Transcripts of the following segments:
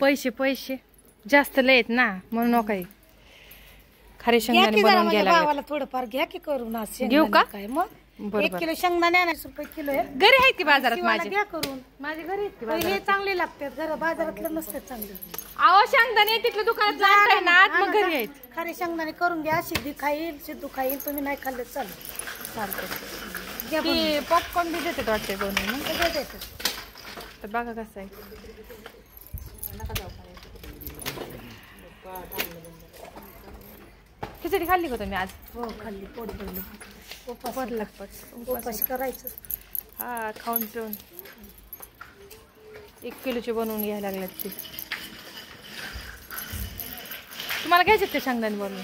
पैसे जास्त लय आहेत ना म्हणून काही खारे शेंगदाणे बनवून घ्यायला भावाला थोडंफार घ्या की करून आज घेऊ का? काय मग बरोबर. 1 किलो शेंगदाणे 80 रुपये किलो आहे. घरी आहेत की बाजारात शिवाला माझे घ्या करून. माझे घरी आहेत की हे बाजारात. चांगले लागतात घर बाजारातलं नसतात चांगले. अहो शेंगदाणे तिथलं दुकानात आणताय ना आत मग घरी आहेत. खारे शेंगदाणे करून घ्या. सिद्धू खाईल तुम्ही नाही खाल्लं चालेल. चालतंय की पॉपकॉर्न बी देतात वाटते बनवून तर बघा कसं आहे. खिचडी खाल्ली का तुम्ही आज? हो खाल्ली पोट भरलं. उपास करायचं. हा खाऊन पिऊन 1 किलोचे बनवून घ्यायला लागल्यात ते. तुम्हाला घ्यायचे ते शेंगदाणे बनवून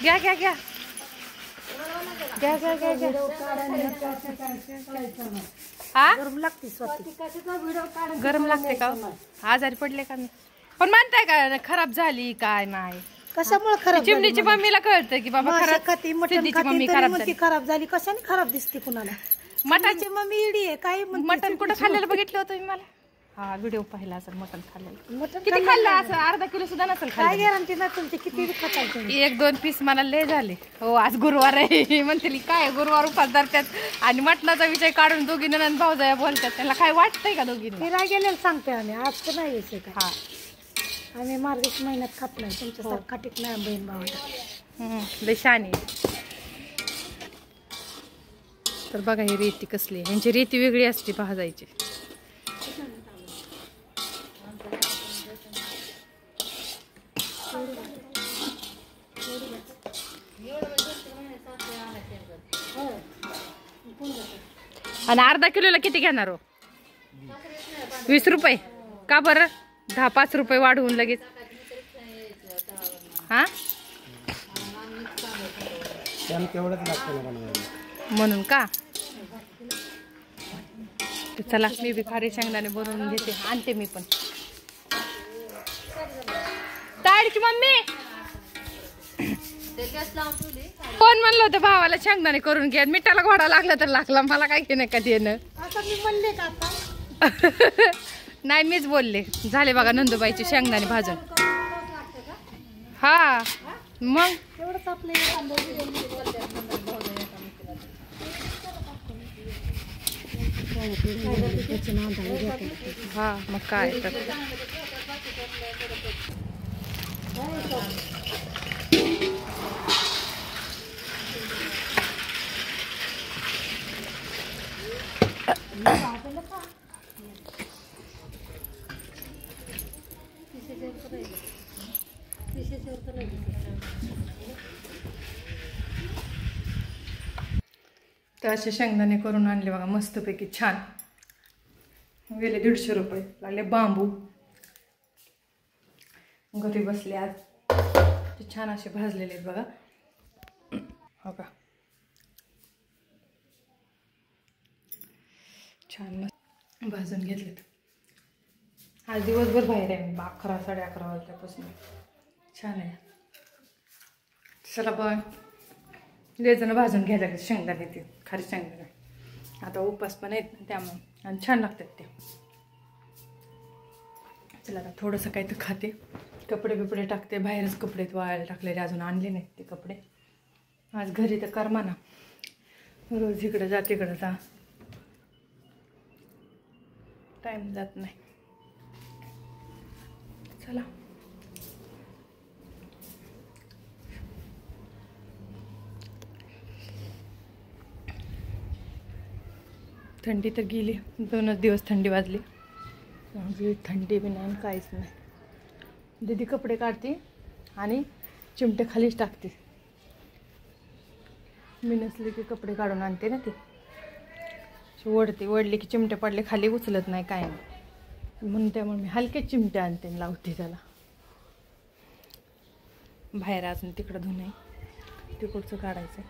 घ्या घ्या घ्या घ्या घ्या घ्या घ्या. हा गरम लागते स्वतः. गरम लागते का? आजारी पडले का मी? पण म्हणताय का खराब झाली काय नाही? कशामुळे खराब चिमणीची मम्मीला कळतं की बाबा खराब सिद्धीची मम्मी खराब झाली. खराब झाली कशाने खराब दिसते कुणाला? मटणाची मम्मी इडी आहे काय मटण कुठं खाल्लेलं बघितलं होतं मी मला. हा व्हिडिओ पाहिला असेल मटण खाल्लेलं. मटण किती खाल्लं असं? अर्धा किलो सुद्धा नसेल काय खाल्लं. गॅरंटी ना तुमची किती खाता तुम्ही? 1-2 पीस मला लय झाले. हो आज गुरुवार आहे म्हणते काय गुरुवार उपास धरतात आणि मटणाचा विषय काढून दोघी ननंद भाऊजाया बोलतात. त्याला काय वाटतंय का दोघींना? फिरायला गेलेलं सांगतोय आम्ही आज तर नाही यायचं का? हा आम्ही मार्गशीर्ष महिन्यात खात नाही तुमच्यासारखं खाटीत नाही बहीण भावाला. लय छान आहे. तर बघा ही रेती कसली आहे. यांची रेती वेगळी असते भाजायची. आणि अर्धा किलोला किती घेणार हो? 20 रुपये का बरं? 10-5 रुपये वाढवून लगेच. हा म्हणून का? चला मी बी खारे शेंगदाणे बनवून घेते. आणते मी पण. ताडची मम्मी कोण म्हणलं होतं भावाला शेंगदाणे करून घ्या? मिठाला घोडा लागला तर लागला. मला काय घेणं कधी येणं. मी म्हणले का आता? नाही मीच बोलले. झाले बघा नंदुबाईचे शेंगदाणे भाजून. हा मग एवढंच आपलं हा मग काय तर. तर असे शेंगदाणे करून आणले बघा मस्तपैकी छान. गेले 150 रुपये लागले. बांबू घरी बसले आज ते छान असे भाजलेले आहेत बघा. हो का छान मस्त भाजून घेतलेत. आज दिवसभर बाहेर आहे मी 11-11:30 वाजल्यापासून. छान आहे. चला बघ जण भाजून घ्यायला लागले शेंगदाणे ते खारी शेंगदाणे. आता उपास पण आहेत ना त्यामुळे आणि छान लागतात ते. चला आता थोडंसं काही तर खाते. कपडे बिपडे टाकते. बाहेरच कपडे वाळायला टाकलेले अजून आणले नाहीत ते कपडे. आज घरी तर कर्मा ना. रोज इकडं जा तिकडं जा टाईम जात नाही. चला थंडी तर गेली. 2च दिवस थंडी वाजली. थंडी बी नाही काहीच नाही. दीदी कपडे काढते आणि चिमटे खालीच टाकते. मी नसले की कपडे काढून आणते ना ती. ओढली की चिमटे पडले खाली उचलत नाही काय नाही म्हणून त्यामुळे मी हलके चिमटे आणते आणि लावते त्याला. बाहेर अजून तिकडं धुणे तिकडचं काढायचं.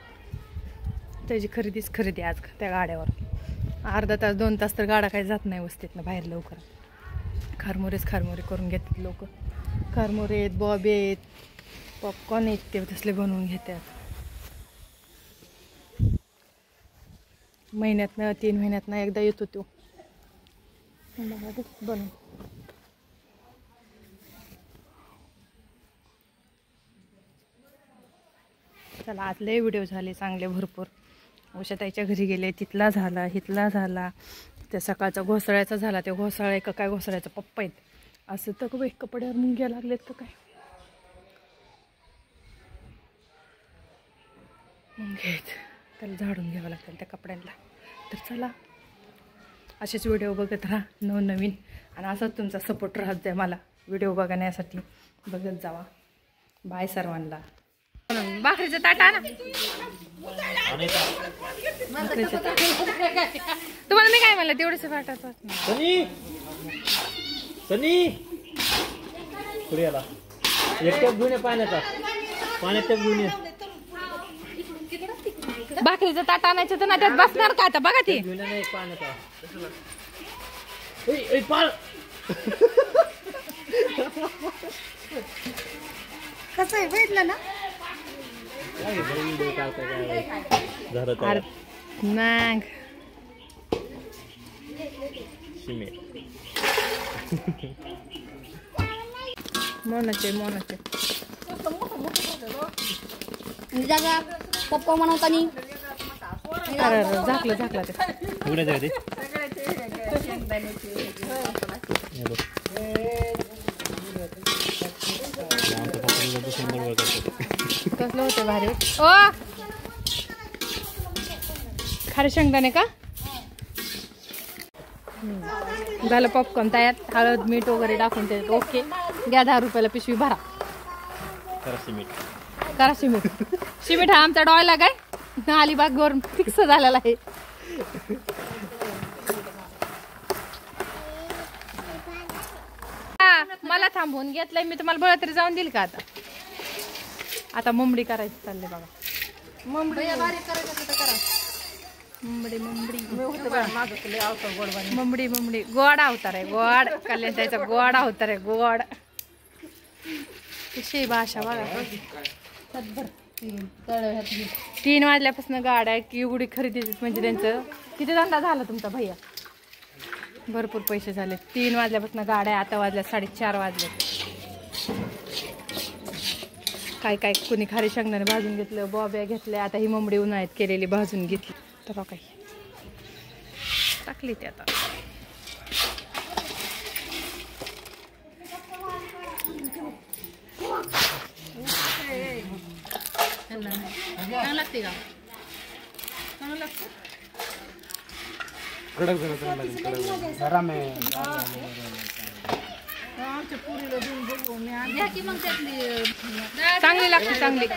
त्याची खरेदी आज त्या गाड्यावर. अर्धा तास 2 तास तर गाडा काही जात नाही वस्तीत ना बाहेर लवकर. खारमोरे करून घेतात लोक. खारमोरे आहेत, बॉबी आहेत, पॉपकॉर्न आहेत ते तसले बनवून घेतात. महिन्यातनं 3 महिन्यातनं एकदा येतो तो बनवून. चला आज लय व्हिडिओ झाले चांगले भरपूर. उषाताईच्या घरी गेले, तिथला झाला, हिथला झाला, त्या सकाळचा घोसाळ्याचा झाला. ते घोसाळा का काय घोसाळ्याचा पप्पा आहेत असं तर बाई कपड्यावर मुंग्या लागलेत तर काय मुंग्या आहेत, त्याला झाडून घ्यावं लागतं त्या कपड्यांना. तर चला असेच व्हिडिओ बघत राहा नवनवीन, आणि असंच तुमचा सपोर्ट राहत जाय मला व्हिडिओ बघण्यासाठी. बघत जावा. बाय सर्वांना. भाकरीचं ताट आणा. तुम्हाला मी काय म्हणलं तेवढंच वाटत सनी सनी पुढे आला. एक टप घेऊन ये पाण्याचा, पाण्यात टप घेऊन ये. भाकरीचं ताट आणायचं तर ना त्यात बसणार का आता बघा ती घेऊन ये ना एक पाण्याचा. ए पाळ कसं आहे भेटलं ना झालं नाग सिमेंट मोनाचे जागा पप्पा म्हणतानी झाकलं ते उघड्या जाऊ दे. कसलं होतं भारी. ओ खारे शेंगदाणे का झालं पॉपकॉर्न तयार. हळद मीठ वगैरे टाकून त्याच्यात ओके. घ्या 10 रुपयाला पिशवी भरा. करा सिमेंट हा आमचा डॉयला काय अलिबाग वर फिक्स झालेला आहे. मला थांबवून घेतलंय मी, तुम्हाला बळ तरी जाऊन देईल का आता मुंबडी करायची चालले बघा. मुंबडी गोड अवतार आहे. गोड कल्याण त्याचा गोड अवतार आहे. गोड कशी भाषा बघा. 3 वाजल्यापासून गाड्या एवढी खरेदी म्हणजे त्यांचं किती धंदा झाला तुमचा भैया. भरपूर पैसे झाले. 3 वाजल्यापासून गाड्या, आता वाजल्या 4:30 वाजले. काय कुणी खारी शेंगदाणे भाजून घेतलं, बॉब्या घेतल्या. आता ही मुंबडी उन्हाळ्यात केलेली भाजून घेतली तर काही टाकली ते आता. लागते का कडक चांगली लागते चांगली.